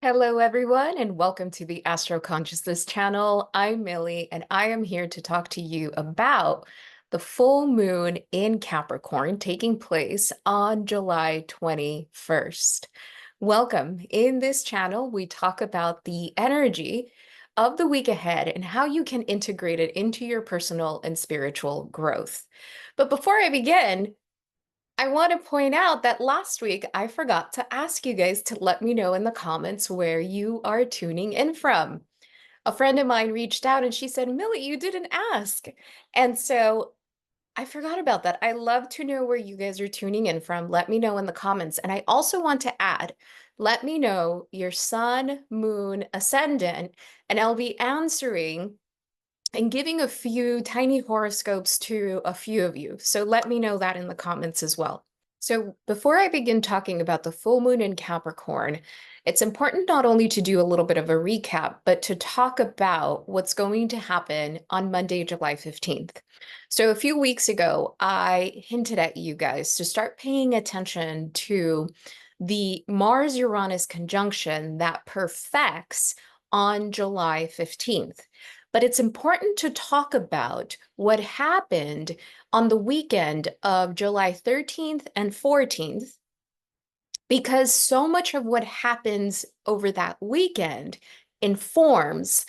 Hello, everyone, and welcome to the Astro Consciousness channel. I'm Millie, and I am here to talk to you about the full moon in Capricorn taking place on July 21st. Welcome. In this channel, we talk about the energy of the week ahead and how you can integrate it into your personal and spiritual growth. But before I begin, I want to point out that last week I forgot to ask you guys to let me know in the comments where you are tuning in from. A friend of mine reached out and she said, Millie, you didn't ask. And so I forgot about that. I love to know where you guys are tuning in from. Let me know in the comments. And I also want to add, let me know your sun, moon, ascendant, and I'll be answering and giving a few tiny horoscopes to a few of you. So let me know that in the comments as well. So before I begin talking about the full moon in Capricorn, it's important not only to do a little bit of a recap, but to talk about what's going to happen on Monday, July 15th. So a few weeks ago, I hinted at you guys to start paying attention to the Mars-Uranus conjunction that perfects on July 15th. But it's important to talk about what happened on the weekend of July 13th and 14th, because so much of what happens over that weekend informs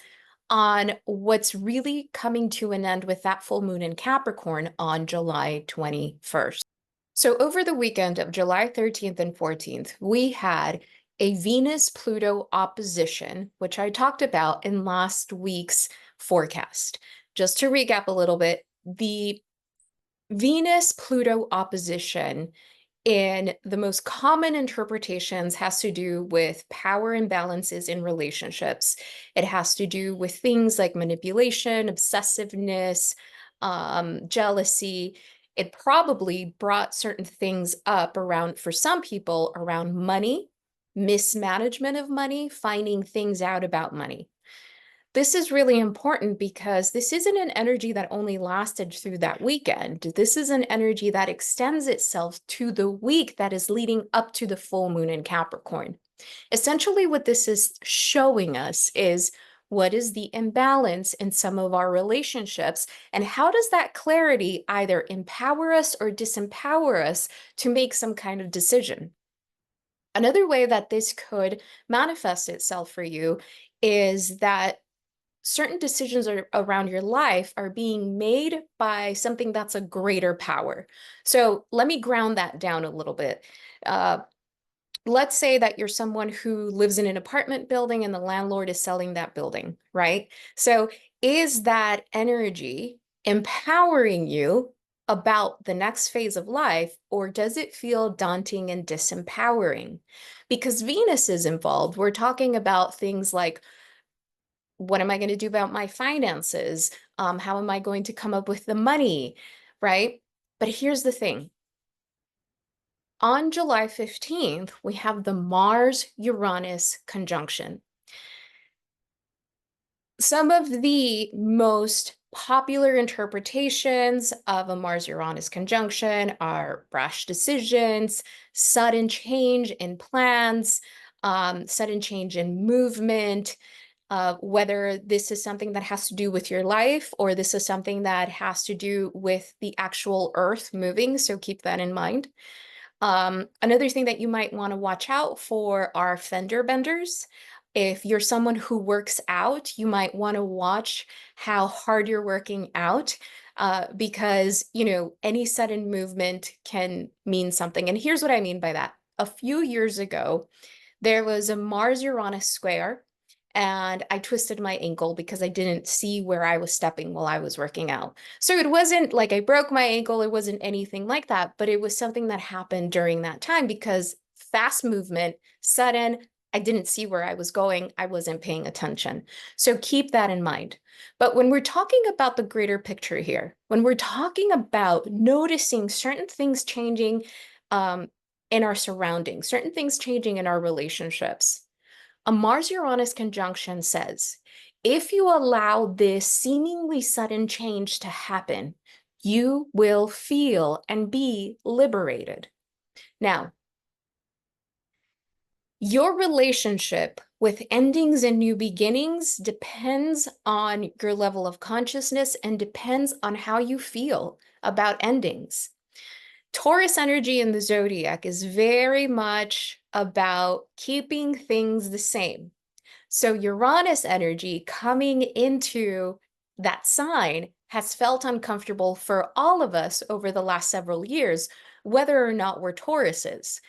on what's really coming to an end with that full moon in Capricorn on July 21st. So over the weekend of July 13th and 14th, we had a Venus-Pluto opposition, which I talked about in last week's forecast. Just to recap a little bit, the Venus-Pluto opposition in the most common interpretations has to do with power imbalances in relationships. It has to do with things like manipulation, obsessiveness, jealousy. It probably brought certain things up around, for some people, around money, mismanagement of money, finding things out about money. This is really important because this isn't an energy that only lasted through that weekend. This is an energy that extends itself to the week that is leading up to the full moon in Capricorn. Essentially, what this is showing us is what is the imbalance in some of our relationships, and how does that clarity either empower us or disempower us to make some kind of decision? Another way that this could manifest itself for you is that certain decisions around your life are being made by something that's a greater power. So let me ground that down a little bit. Uh, let's say that you're someone who lives in an apartment building and the landlord is selling that building, right? So is that energy empowering you about the next phase of life, or does it feel daunting and disempowering? Because Venus is involved. We're talking about things like, what am I going to do about my finances? How am I going to come up with the money, right? But here's the thing. On July 15th, we have the Mars-Uranus conjunction. Some of the most popular interpretations of a Mars-Uranus conjunction are rash decisions, sudden change in plans, sudden change in movement, whether this is something that has to do with your life or this is something that has to do with the actual Earth moving. So keep that in mind. Another thing that you might want to watch out for are fender benders. If you're someone who works out, you might want to watch how hard you're working out, because, any sudden movement can mean something. And here's what I mean by that. A few years ago, there was a Mars-Uranus square, and I twisted my ankle because I didn't see where I was stepping while I was working out. So it wasn't like I broke my ankle, it wasn't anything like that, but it was something that happened during that time because fast movement, sudden, I didn't see where I was going, I wasn't paying attention. So keep that in mind. But when we're talking about the greater picture here, when we're talking about noticing certain things changing in our surroundings, certain things changing in our relationships, a Mars-Uranus conjunction says, if you allow this seemingly sudden change to happen, you will feel and be liberated. Now, your relationship with endings and new beginnings depends on your level of consciousness and depends on how you feel about endings. Taurus energy in the zodiac is very much about keeping things the same. So Uranus energy coming into that sign has felt uncomfortable for all of us over the last several years, whether or not we're Tauruses.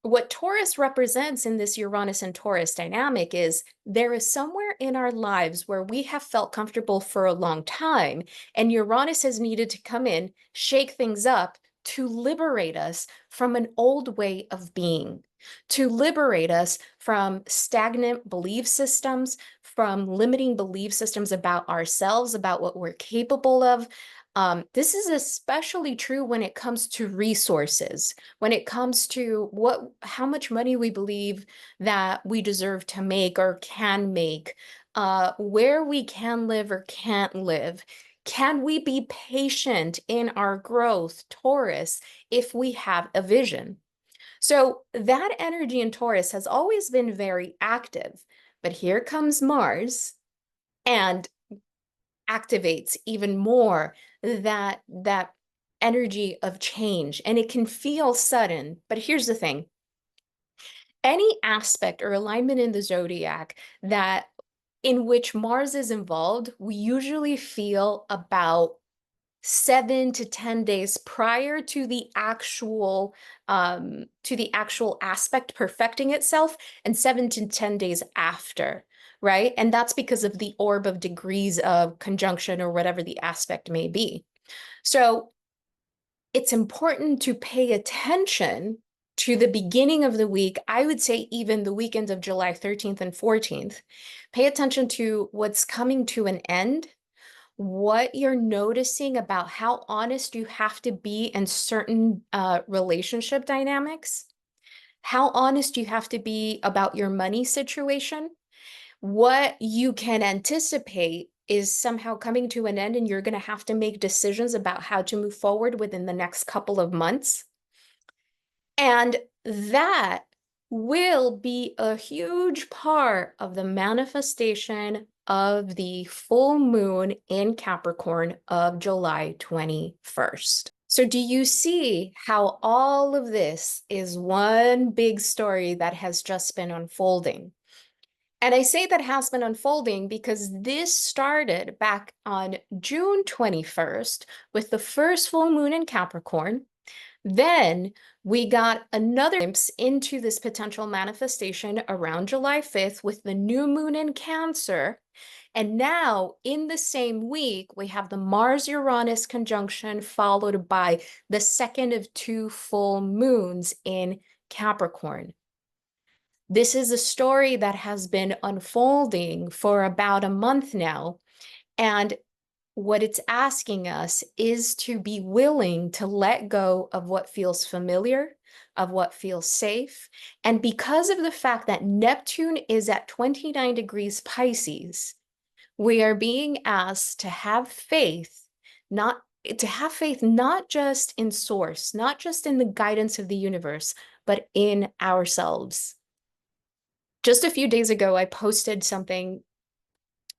What Taurus represents in this Uranus and Taurus dynamic is there is somewhere in our lives where we have felt comfortable for a long time, and Uranus has needed to come in, shake things up to liberate us from an old way of being, to liberate us from stagnant belief systems, from limiting belief systems about ourselves, about what we're capable of. This is especially true when it comes to resources, when it comes to how much money we believe that we deserve to make or can make, where we can live or can't live. Can we be patient in our growth, Taurus, if we have a vision? So that energy in Taurus has always been very active, but here comes Mars and activates even more that energy of change, and it can feel sudden. But here's the thing: any aspect or alignment in the zodiac that in which Mars is involved, we usually feel about 7 to 10 days prior to the actual aspect perfecting itself, and 7 to 10 days after, right? And that's because of the orb of degrees of conjunction or whatever the aspect may be. So it's important to pay attention to the beginning of the week. I would say even the weekend of July 13th and 14th. Pay attention to what's coming to an end, what you're noticing about how honest you have to be in certain relationship dynamics, how honest you have to be about your money situation, what you can anticipate is somehow coming to an end and you're going to have to make decisions about how to move forward within the next couple of months. And that will be a huge part of the manifestation of the full moon in Capricorn of July 21st. So do you see how all of this is one big story that has just been unfolding? And I say that has been unfolding because this started back on June 21st with the first full moon in Capricorn. Then we got another glimpse into this potential manifestation around July 5th with the new moon in Cancer. And now in the same week, we have the Mars-Uranus conjunction followed by the second of two full moons in Capricorn. This is a story that has been unfolding for about a month now. And what it's asking us is to be willing to let go of what feels familiar, of what feels safe. And because of the fact that Neptune is at 29 degrees Pisces, we are being asked to have faith, not just in source, not just in the guidance of the universe, but in ourselves. Just a few days ago, I posted something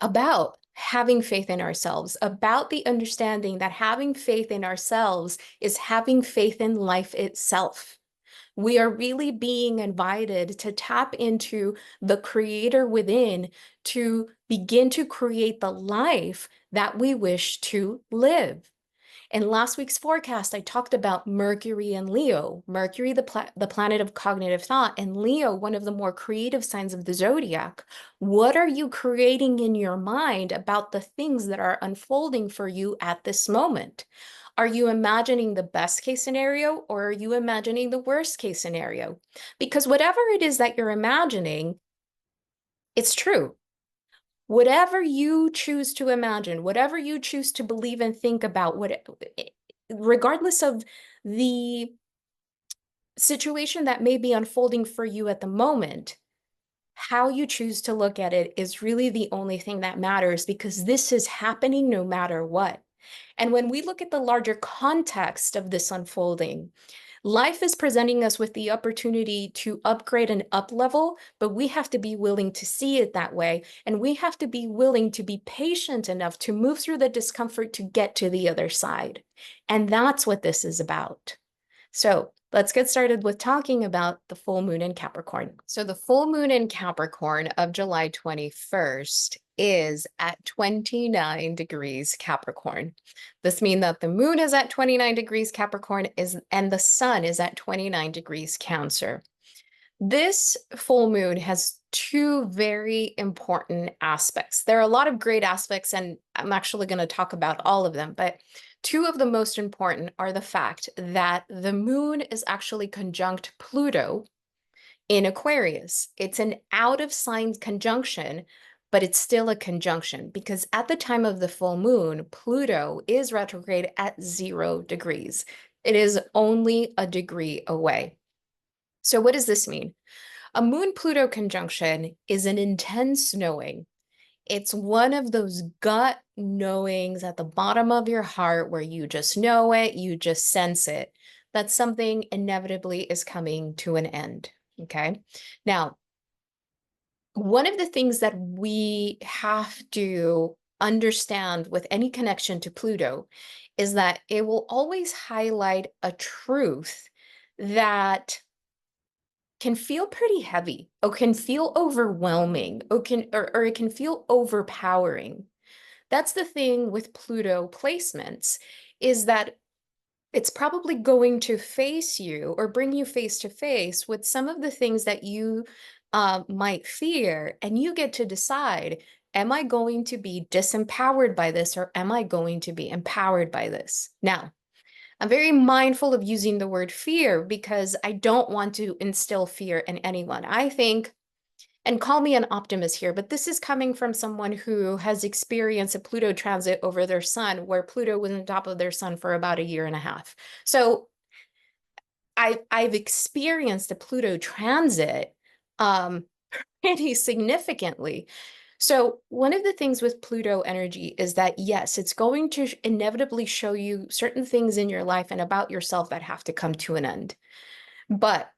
about having faith in ourselves, about the understanding that having faith in ourselves is having faith in life itself. We are really being invited to tap into the creator within to begin to create the life that we wish to live. In last week's forecast, I talked about Mercury and Leo. Mercury, the planet of cognitive thought, and Leo, one of the more creative signs of the zodiac. What are you creating in your mind about the things that are unfolding for you at this moment? Are you imagining the best case scenario, or are you imagining the worst case scenario? Because whatever it is that you're imagining, it's true. Whatever you choose to imagine, whatever you choose to believe and think about, regardless of the situation that may be unfolding for you at the moment, how you choose to look at it is really the only thing that matters, because this is happening no matter what. And when we look at the larger context of this unfolding, Life is presenting us with the opportunity to upgrade and up level, but we have to be willing to see it that way. And we have to be willing to be patient enough to move through the discomfort to get to the other side. And that's what this is about. So let's get started with talking about the full moon in Capricorn. So the full moon in Capricorn of July 21st is at 29 degrees Capricorn. This means that the moon is at 29 degrees Capricorn and the sun is at 29 degrees Cancer. This full moon has two very important aspects. There are a lot of great aspects, and I'm actually going to talk about all of them, but two of the most important are the fact that the moon is actually conjunct Pluto in Aquarius. It's an out of sign conjunction, but it's still a conjunction because at the time of the full moon, Pluto is retrograde at 0 degrees. It is only a degree away. So what does this mean? A moon-Pluto conjunction is an intense knowing. It's one of those gut knowings at the bottom of your heart where you just know it, you just sense it, that something inevitably is coming to an end, okay? Now, one of the things that we have to understand with any connection to Pluto is that it will always highlight a truth that can feel pretty heavy or can feel overwhelming or it can feel overpowering. That's the thing with Pluto placements, is that it's probably going to face you or bring you face to face with some of the things that you might fear, and you get to decide, am I going to be disempowered by this or am I going to be empowered by this? Now, I'm very mindful of using the word fear because I don't want to instill fear in anyone. I think, and call me an optimist here, but this is coming from someone who has experienced a Pluto transit over their sun, where Pluto was on top of their sun for about 1.5 years. So I've experienced a Pluto transit pretty significantly. So one of the things with Pluto energy is that, yes, it's going to inevitably show you certain things in your life and about yourself that have to come to an end. But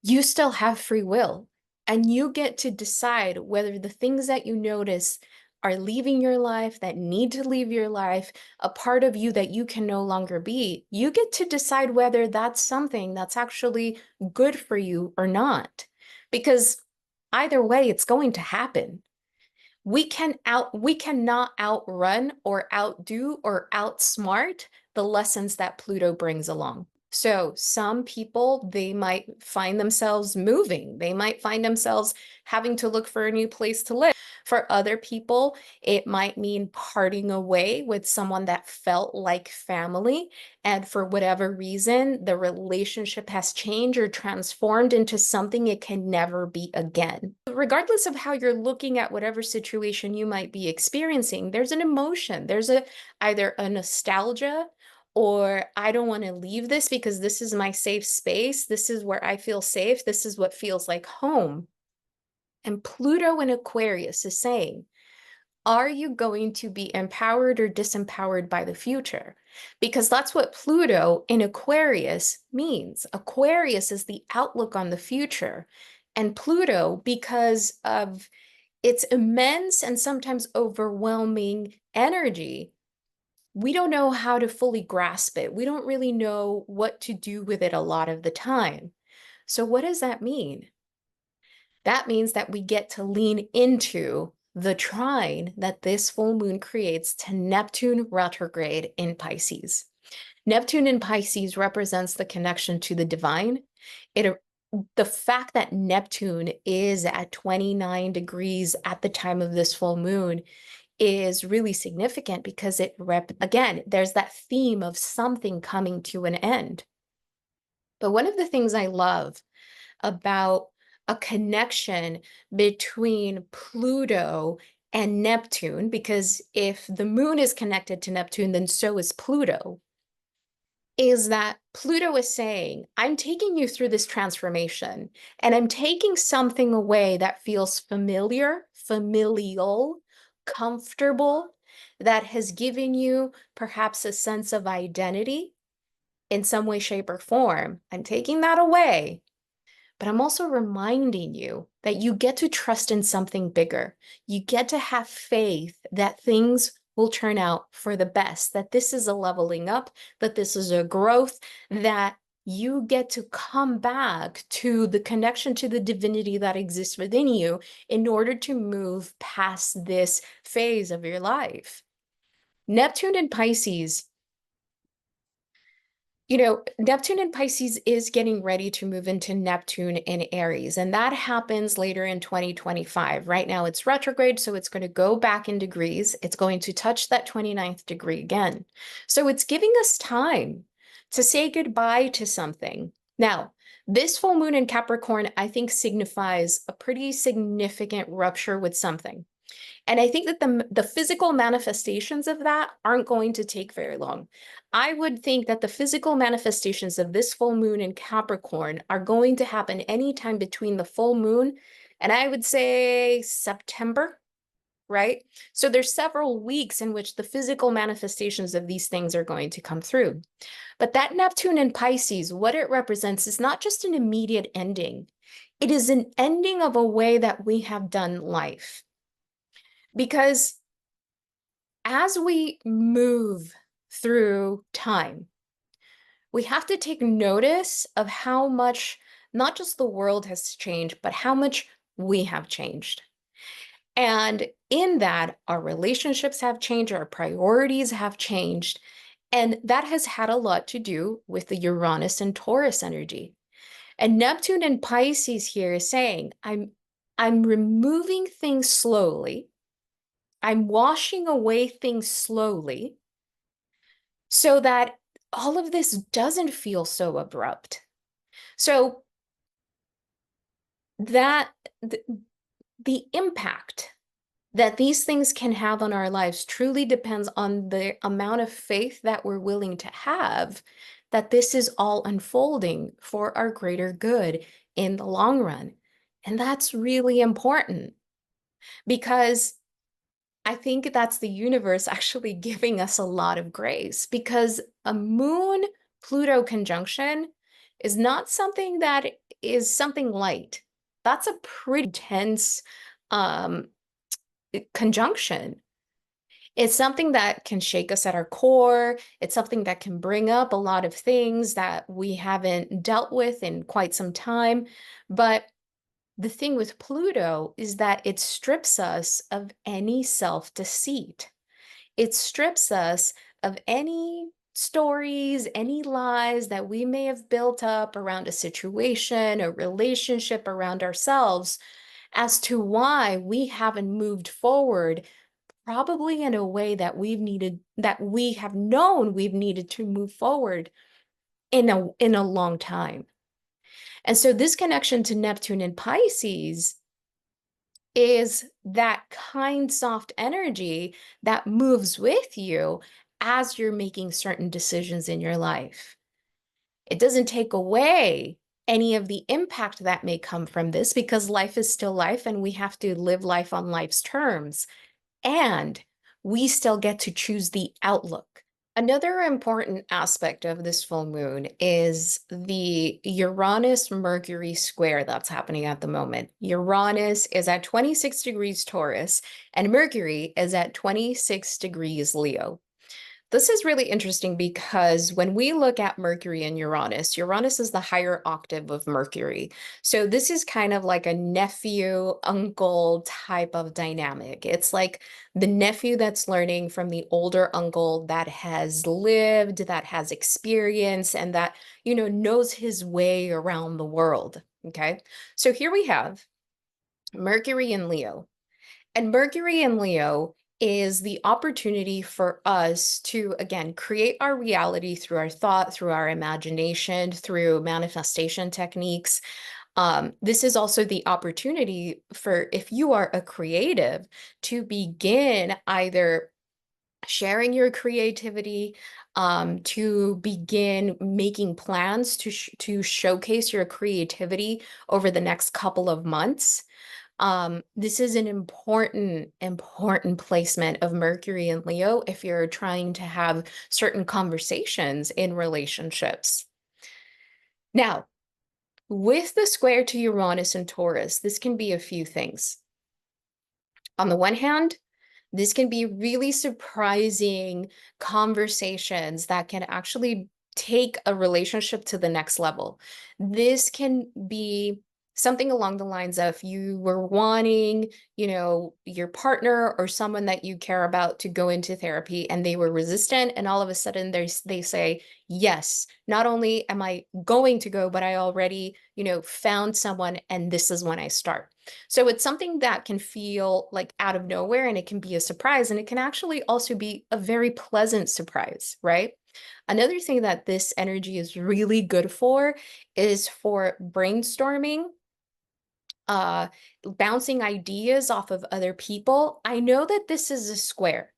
you still have free will, and you get to decide whether the things that you notice are leaving your life, that need to leave your life, a part of you that you can no longer be. You get to decide whether that's something that's actually good for you or not. Because either way, it's going to happen. We cannot outrun or outdo or outsmart the lessons that Pluto brings along. So some people, they might find themselves moving. They might find themselves having to look for a new place to live. For other people, it might mean parting away with someone that felt like family. And for whatever reason, the relationship has changed or transformed into something it can never be again. Regardless of how you're looking at whatever situation you might be experiencing, there's an emotion. There's either a nostalgia, or I don't want to leave this because this is my safe space. This is where I feel safe. This is what feels like home. And Pluto in Aquarius is saying, are you going to be empowered or disempowered by the future? Because that's what Pluto in Aquarius means. Aquarius is the outlook on the future. And Pluto, because of its immense and sometimes overwhelming energy, we don't know how to fully grasp it. We don't really know what to do with it a lot of the time. So what does that mean? That means that we get to lean into the trine that this full moon creates to Neptune retrograde in Pisces. Neptune in Pisces represents the connection to the divine. The fact that Neptune is at 29 degrees at the time of this full moon is really significant because again, there's that theme of something coming to an end. But one of the things I love about a connection between Pluto and Neptune, because if the moon is connected to Neptune, then so is Pluto, is that Pluto is saying, I'm taking you through this transformation, and I'm taking something away that feels familiar, familial, comfortable, that has given you perhaps a sense of identity. in some way, shape, or form. I'm taking that away, but I'm also reminding you that you get to trust in something bigger. You get to have faith that things will turn out for the best, that this is a leveling up, that this is a growth, that you get to come back to the connection to the divinity that exists within you in order to move past this phase of your life. Neptune and Pisces, Neptune in Pisces is getting ready to move into Neptune in Aries, and that happens later in 2025. Right now it's retrograde, so it's going to go back in degrees. It's going to touch that 29th degree again. So it's giving us time to say goodbye to something. Now, this full moon in Capricorn, I think, signifies a pretty significant rupture with something. And I think that the physical manifestations of that aren't going to take very long. I would think that the physical manifestations of this full moon in Capricorn are going to happen anytime between the full moon and I would say September, right? So there's several weeks in which the physical manifestations of these things are going to come through. But that Neptune in Pisces, what it represents is not just an immediate ending. It is an ending of a way that we have done life. Because as we move through time, we have to take notice of how much not just the world has changed, but how much we have changed. And in that, our relationships have changed, our priorities have changed. And that has had a lot to do with the Uranus and Taurus energy. And Neptune and Pisces here is saying, I'm removing things slowly. I'm washing away things slowly so that all of this doesn't feel so abrupt. So that the impact that these things can have on our lives truly depends on the amount of faith that we're willing to have that this is all unfolding for our greater good in the long run. And that's really important because I think that's the universe actually giving us a lot of grace, because a moon Pluto conjunction is not something that is something light. That's a pretty tense conjunction. It's something that can shake us at our core. It's something that can bring up a lot of things that we haven't dealt with in quite some time. But the thing with Pluto is that it strips us of any self-deceit. It strips us of any stories, any lies that we may have built up around a situation, a relationship, around ourselves, as to why we haven't moved forward, probably in a way that we have known we've needed to move forward in a long time. And so this connection to Neptune and Pisces is that kind, soft energy that moves with you as you're making certain decisions in your life. It doesn't take away any of the impact that may come from this, because life is still life and we have to live life on life's terms. And we still get to choose the outlook. Another important aspect of this full moon is the Uranus-Mercury square that's happening at the moment. Uranus is at 26 degrees Taurus, and Mercury is at 26 degrees Leo. This is really interesting because when we look at Mercury and Uranus, Uranus is the higher octave of Mercury. So this is kind of like a nephew, uncle type of dynamic. It's like the nephew that's learning from the older uncle that has lived, that has experience, and that, knows his way around the world. Okay. So here we have Mercury in Leo. And Mercury in Leo is the opportunity for us to, again, create our reality through our thought, through our imagination, through manifestation techniques. This is also the opportunity for, if you are a creative, to begin either sharing your creativity, to begin making plans to showcase your creativity over the next couple of months. This is an important placement of Mercury and Leo if you're trying to have certain conversations in relationships. Now, with the square to Uranus and Taurus, this can be a few things. On the one hand, this can be really surprising conversations that can actually take a relationship to the next level. This can be something along the lines of you were wanting, your partner or someone that you care about to go into therapy and they were resistant, and all of a sudden they say, yes, not only am I going to go, but I already, found someone and this is when I start. So it's something that can feel like out of nowhere and it can be a surprise, and it can actually also be a very pleasant surprise, right? Another thing that this energy is really good for is for brainstorming, uh, bouncing ideas off of other people. I know that this is a square,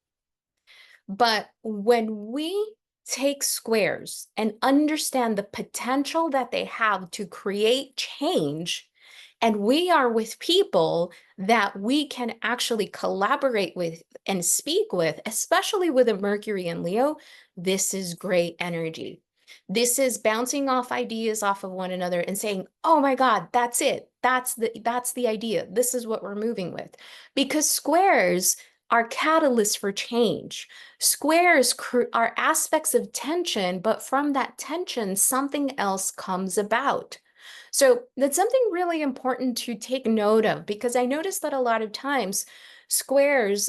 but when we take squares and understand the potential that they have to create change, and we are with people that we can actually collaborate with and speak with, especially with a Mercury and Leo, this is great energy. This is bouncing off ideas off of one another and saying, oh my God, that's it. That's the idea. This is what we're moving with. Because squares are catalysts for change. Squares are aspects of tension, but from that tension, something else comes about. So that's something really important to take note of, because I noticed that a lot of times squares,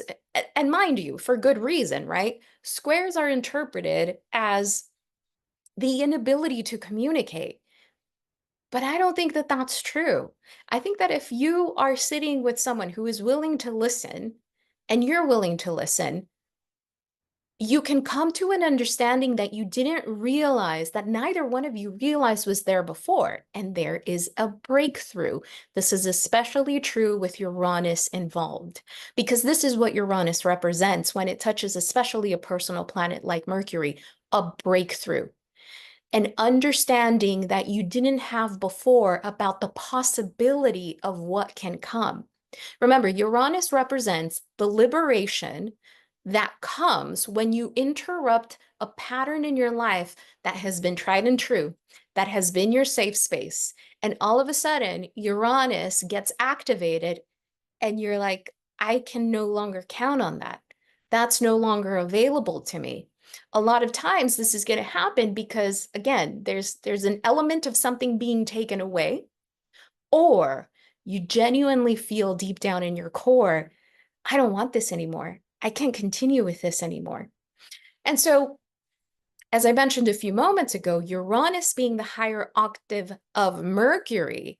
and mind you, for good reason, right? Squares are interpreted as the inability to communicate. But I don't think that that's true. I think that if you are sitting with someone who is willing to listen and you're willing to listen, you can come to an understanding that you didn't realize, that neither one of you realized was there before, and there is a breakthrough. This is especially true with Uranus involved, because this is what Uranus represents when it touches especially a personal planet like Mercury, a breakthrough. An understanding that you didn't have before about the possibility of what can come. Remember, Uranus represents the liberation that comes when you interrupt a pattern in your life that has been tried and true, that has been your safe space. And all of a sudden, Uranus gets activated, and you're like, I can no longer count on that. That's no longer available to me. A lot of times this is going to happen because, again, there's an element of something being taken away, or you genuinely feel deep down in your core, I don't want this anymore. I can't continue with this anymore. And so, as I mentioned a few moments ago, Uranus being the higher octave of Mercury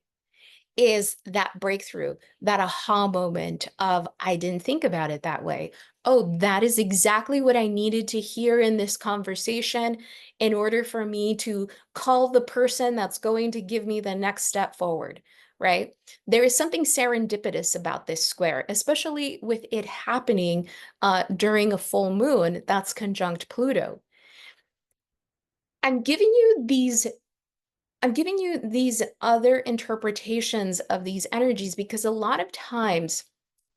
is that breakthrough, that aha moment of, I didn't think about it that way. Oh, that is exactly what I needed to hear in this conversation in order for me to call the person that's going to give me the next step forward, right? There is something serendipitous about this square, especially with it happening during a full moon that's conjunct Pluto. I'm giving you these I'm giving you these other interpretations of these energies because a lot of times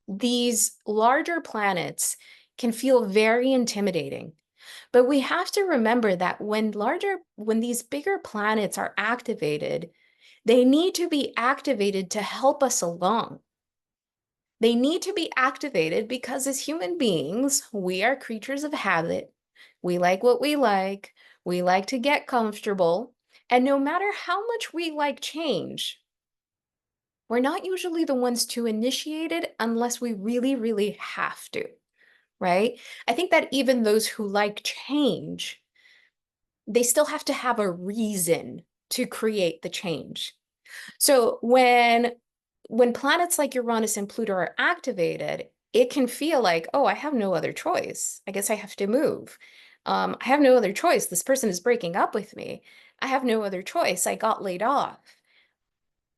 these larger planets can feel very intimidating. But we have to remember that when these bigger planets are activated, they need to be activated to help us along. They need to be activated because as human beings, we are creatures of habit. We like what we like. We like to get comfortable. And no matter how much we like change, we're not usually the ones to initiate it unless we really, really have to, right? I think that even those who like change, they still have to have a reason to create the change. So when planets like Uranus and Pluto are activated, it can feel like, oh, I have no other choice. I guess I have to move. I have no other choice. This person is breaking up with me. I have no other choice. I got laid off.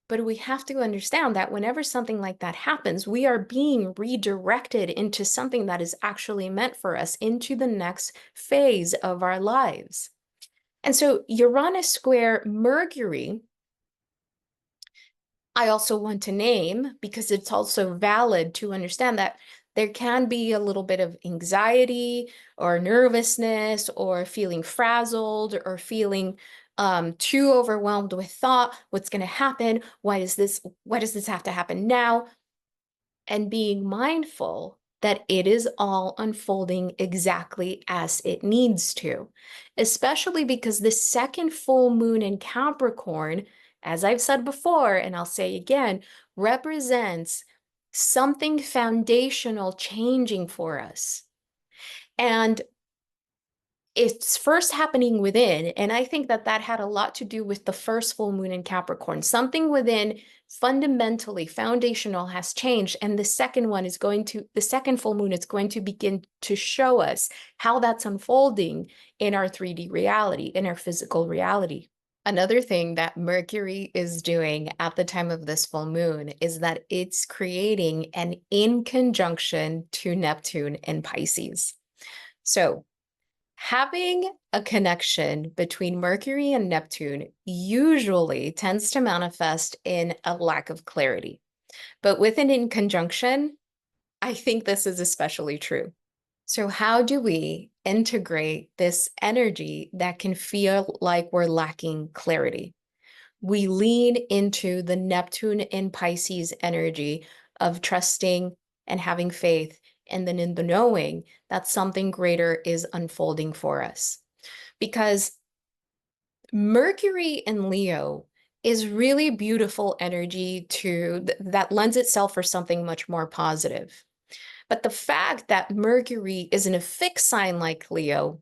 But we have to understand that whenever something like that happens, we are being redirected into something that is actually meant for us, into the next phase of our lives. And so Uranus square Mercury I also want to name, because it's also valid to understand that there can be a little bit of anxiety or nervousness or feeling frazzled or feeling too overwhelmed with thought. What's going to happen? Why does this have to happen now? And being mindful that it is all unfolding exactly as it needs to, especially because the second full moon in Capricorn, as I've said before, and I'll say again, represents something foundational changing for us. And it's first happening within. And I think that that had a lot to do with the first full moon in Capricorn. Something within fundamentally foundational has changed. And the second full moon is going to begin to show us how that's unfolding in our 3D reality, in our physical reality. Another thing that Mercury is doing at the time of this full moon is that it's creating an inconjunction to Neptune in Pisces. So having a connection between Mercury and Neptune usually tends to manifest in a lack of clarity. But with an in conjunction, I think this is especially true. So how do we integrate this energy that can feel like we're lacking clarity? We lean into the Neptune in Pisces energy of trusting and having faith, and then in the knowing that something greater is unfolding for us. Because Mercury in Leo is really beautiful energy that lends itself for something much more positive. But the fact that Mercury is in a fixed sign like Leo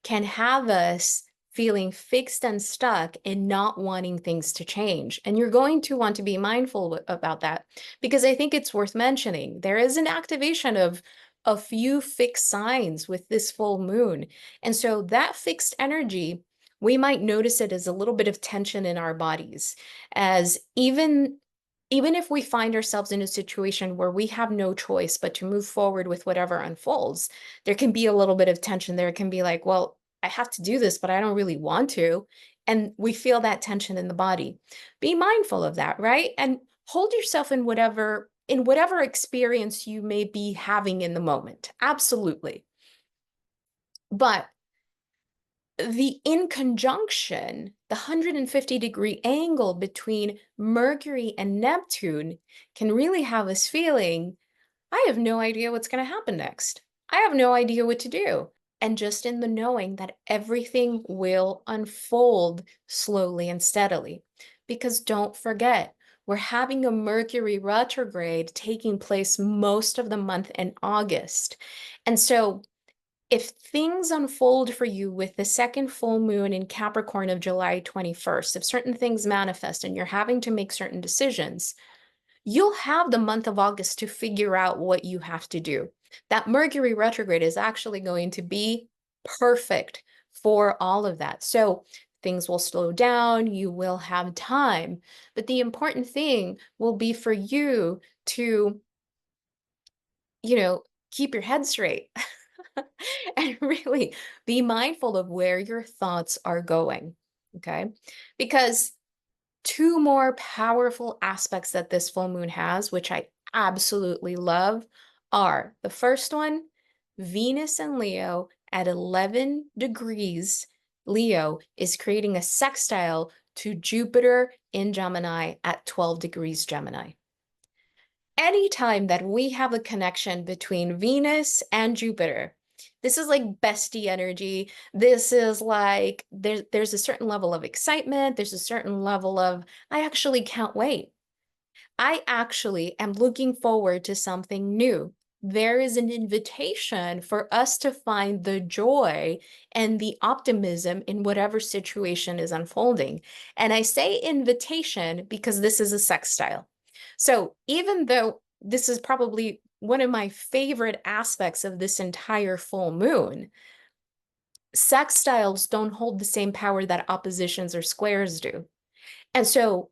can have us feeling fixed and stuck and not wanting things to change. And you're going to want to be mindful about that, because I think it's worth mentioning. There is an activation of a few fixed signs with this full moon. And so that fixed energy, we might notice it as a little bit of tension in our bodies, as even if we find ourselves in a situation where we have no choice but to move forward with whatever unfolds, there can be a little bit of tension. There can be like, well, I have to do this, but I don't really want to. And we feel that tension in the body. Be mindful of that, right? And hold yourself in whatever experience you may be having in the moment. Absolutely. But the in conjunction, the 150-degree angle between Mercury and Neptune can really have us feeling, I have no idea what's going to happen next. I have no idea what to do. And just in the knowing that everything will unfold slowly and steadily. Because don't forget, we're having a Mercury retrograde taking place most of the month in August. And so if things unfold for you with the second full moon in Capricorn of July 21st, if certain things manifest and you're having to make certain decisions, you'll have the month of August to figure out what you have to do. That Mercury retrograde is actually going to be perfect for all of that. So things will slow down, you will have time, but the important thing will be for you to, keep your head straight. And really be mindful of where your thoughts are going, okay? Because two more powerful aspects that this full moon has, which I absolutely love, are the first one, Venus and Leo at 11 degrees. Leo is creating a sextile to Jupiter in Gemini at 12 degrees Gemini. Anytime that we have a connection between Venus and Jupiter, this is like bestie energy. This is like there's a certain level of excitement. There's a certain level of, I actually can't wait. I actually am looking forward to something new. There is an invitation for us to find the joy and the optimism in whatever situation is unfolding. And I say invitation because this is a sextile. So even though this is probably one of my favorite aspects of this entire full moon, sextiles don't hold the same power that oppositions or squares do. And so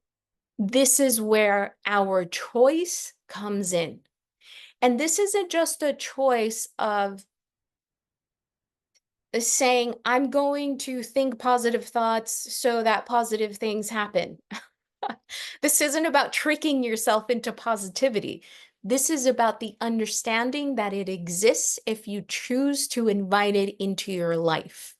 this is where our choice comes in. And this isn't just a choice of saying, I'm going to think positive thoughts so that positive things happen. This isn't about tricking yourself into positivity. This is about the understanding that it exists if you choose to invite it into your life.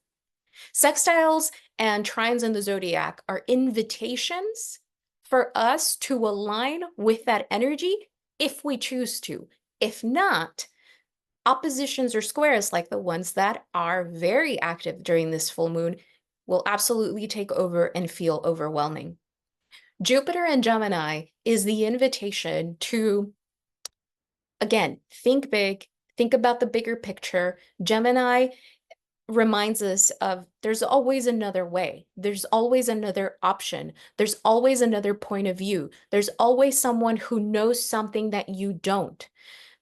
Sextiles and trines in the zodiac are invitations for us to align with that energy if we choose to. If not, oppositions or squares like the ones that are very active during this full moon will absolutely take over and feel overwhelming. Jupiter and Gemini is the invitation to, again, think big, think about the bigger picture. Gemini reminds us of there's always another way. There's always another option. There's always another point of view. There's always someone who knows something that you don't.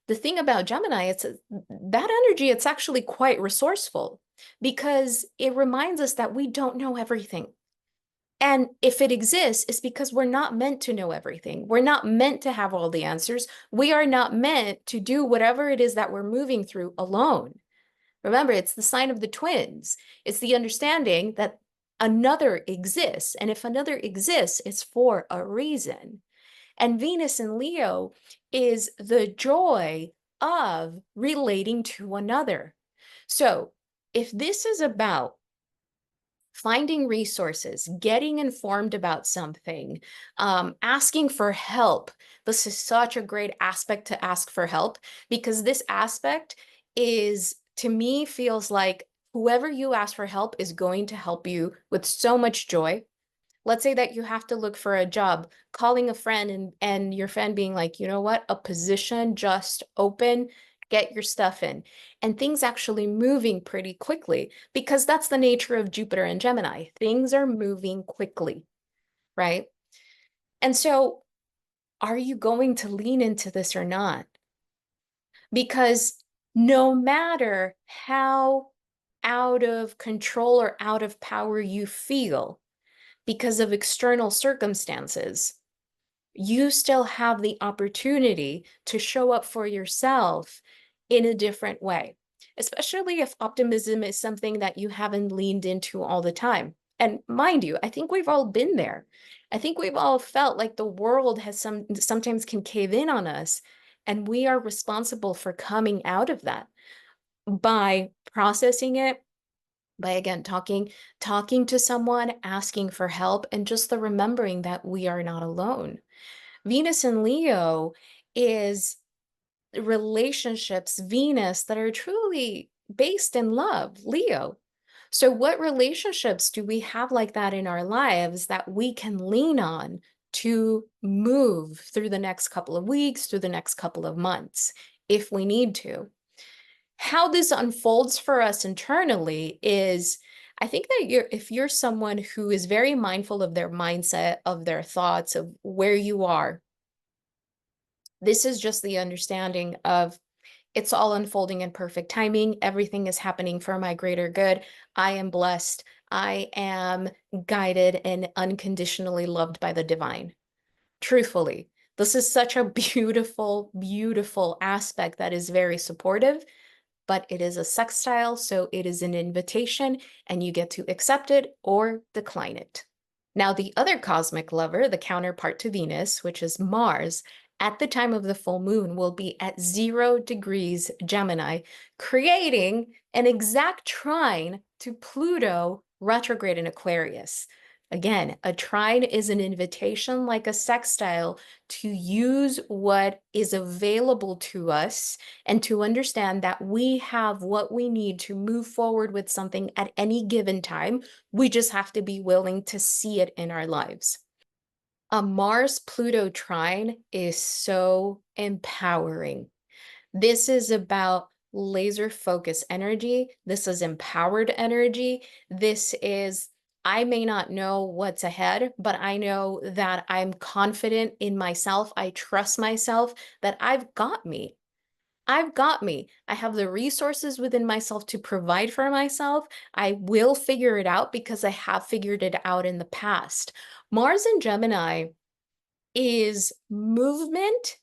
The thing about Gemini, it's that energy, it's actually quite resourceful because it reminds us that we don't know everything. And if it exists, it's because we're not meant to know everything. We're not meant to have all the answers. We are not meant to do whatever it is that we're moving through alone. Remember, it's the sign of the twins. It's the understanding that another exists. And if another exists, it's for a reason. And Venus in Leo is the joy of relating to another. So if this is about finding resources, getting informed about something, asking for help. This is such a great aspect to ask for help because this aspect is, to me, feels like whoever you ask for help is going to help you with so much joy. Let's say that you have to look for a job, calling a friend and your friend being like, you know what, a position just open, get your stuff in. And things actually moving pretty quickly because that's the nature of Jupiter and Gemini. Things are moving quickly, right? And so are you going to lean into this or not? Because no matter how out of control or out of power you feel, because of external circumstances, you still have the opportunity to show up for yourself in a different way, especially if optimism is something that you haven't leaned into all the time. And mind you, I think we've all been there. I think we've all felt like the world has sometimes can cave in on us, and we are responsible for coming out of that by processing it, by again talking to someone, asking for help, and just the remembering that we are not alone. Venus in Leo is relationships, Venus, that are truly based in love, Leo. So what relationships do we have like that in our lives that we can lean on to move through the next couple of weeks, through the next couple of months, if we need to? How this unfolds for us internally is, I think that if you're someone who is very mindful of their mindset, of their thoughts, of where you are, this is just the understanding of it's all unfolding in perfect timing. Everything is happening for my greater good. I am blessed. I am guided and unconditionally loved by the divine. Truthfully, this is such a beautiful, beautiful aspect that is very supportive, but it is a sextile, so it is an invitation, and you get to accept it or decline it. Now, the other cosmic lover, the counterpart to Venus, which is Mars, at the time of the full moon will be at 0 degrees Gemini, creating an exact trine to Pluto retrograde in Aquarius. Again, a trine is an invitation like a sextile to use what is available to us and to understand that we have what we need to move forward with something at any given time. We just have to be willing to see it in our lives. A Mars-Pluto trine is so empowering. This is about laser focus energy. This is empowered energy. This is, I may not know what's ahead, but I know that I'm confident in myself. I trust myself that I've got me. I've got me. I have the resources within myself to provide for myself. I will figure it out because I have figured it out in the past. Mars in Gemini is movement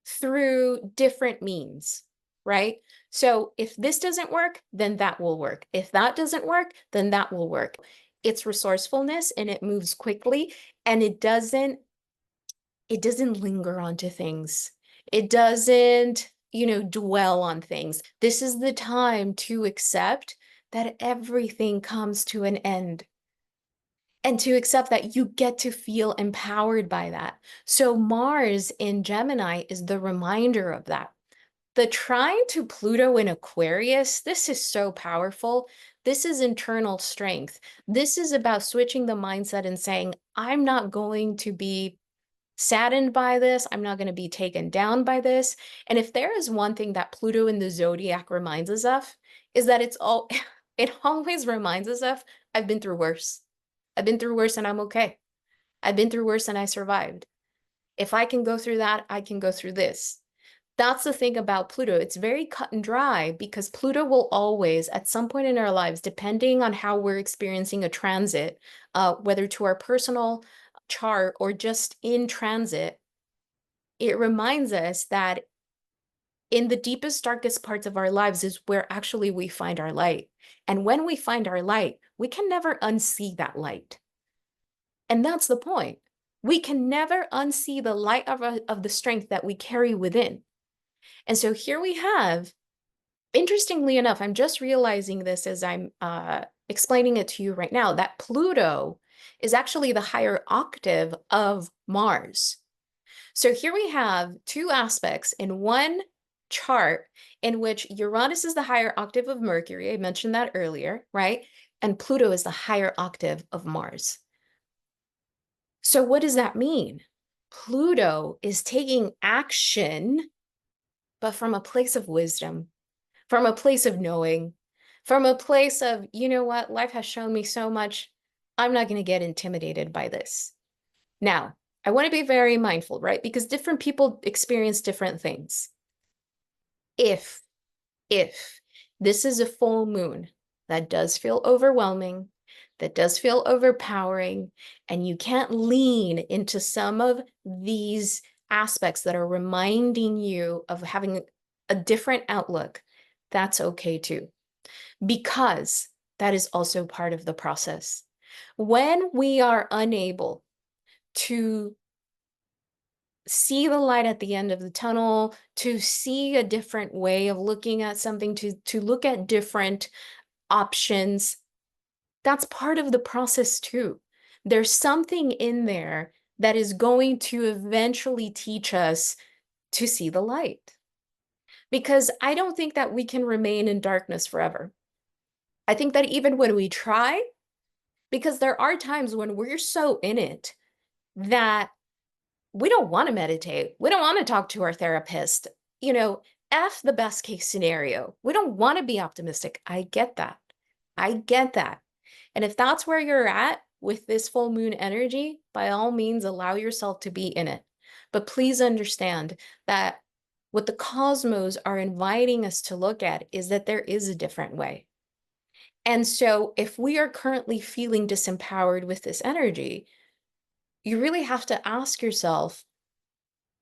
through different means, right? So if this doesn't work, then that will work. If that doesn't work, then that will work. its resourcefulness, and it moves quickly, and it doesn't linger onto things. It doesn't, dwell on things. This is the time to accept that everything comes to an end and to accept that you get to feel empowered by that. So Mars in Gemini is the reminder of that. The trine to Pluto in Aquarius, this is so powerful. This is internal strength. This is about switching the mindset and saying, I'm not going to be saddened by this. I'm not going to be taken down by this. And if there is one thing that Pluto in the zodiac reminds us of, is that it always reminds us of, I've been through worse. I've been through worse and I'm okay. I've been through worse and I survived. If I can go through that, I can go through this. That's the thing about Pluto. It's very cut and dry because Pluto will always, at some point in our lives, depending on how we're experiencing a transit, whether to our personal chart or just in transit, it reminds us that in the deepest, darkest parts of our lives is where actually we find our light. And when we find our light, we can never unsee that light. And that's the point. We can never unsee the light of the strength that we carry within. And so here we have, interestingly enough, I'm just realizing this as I'm explaining it to you right now, that Pluto is actually the higher octave of Mars. So here we have two aspects in one chart in which Uranus is the higher octave of Mercury. I mentioned that earlier, right? And Pluto is the higher octave of Mars. So what does that mean? Pluto is taking action, but from a place of wisdom, from a place of knowing, from a place of, you know what, life has shown me so much. I'm not going to get intimidated by this. Now, I want to be very mindful, right? Because different people experience different things. If this is a full moon, that does feel overwhelming, that does feel overpowering, and you can't lean into some of these aspects that are reminding you of having a different outlook, that's okay too, because that is also part of the process. When we are unable to see the light at the end of the tunnel, to see a different way of looking at something, to look at different options, that's part of the process too. There's something in there that is going to eventually teach us to see the light. Because I don't think that we can remain in darkness forever. I think that even when we try, because there are times when we're so in it that we don't want to meditate. We don't want to talk to our therapist. F the best case scenario. We don't want to be optimistic. I get that. I get that. And if that's where you're at with this full moon energy, by all means, allow yourself to be in it. But please understand that what the cosmos are inviting us to look at is that there is a different way. And so if we are currently feeling disempowered with this energy, you really have to ask yourself,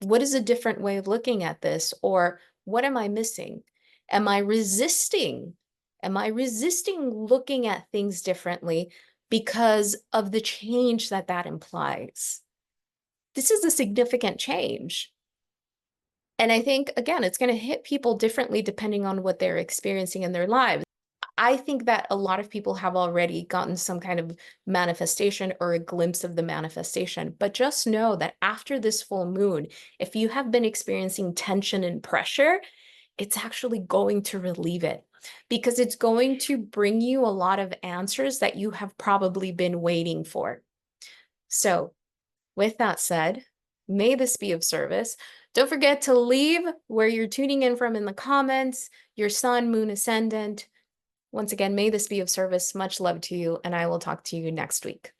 what is a different way of looking at this? Or what am I missing? Am I resisting? Am I resisting looking at things differently because of the change that that implies? This is a significant change. And I think, again, it's going to hit people differently depending on what they're experiencing in their lives. I think that a lot of people have already gotten some kind of manifestation or a glimpse of the manifestation. But just know that after this full moon, if you have been experiencing tension and pressure, it's actually going to relieve it because it's going to bring you a lot of answers that you have probably been waiting for. So with that said, may this be of service. Don't forget to leave where you're tuning in from in the comments, your sun, moon, ascendant. Once again, may this be of service. Much love to you, and I will talk to you next week.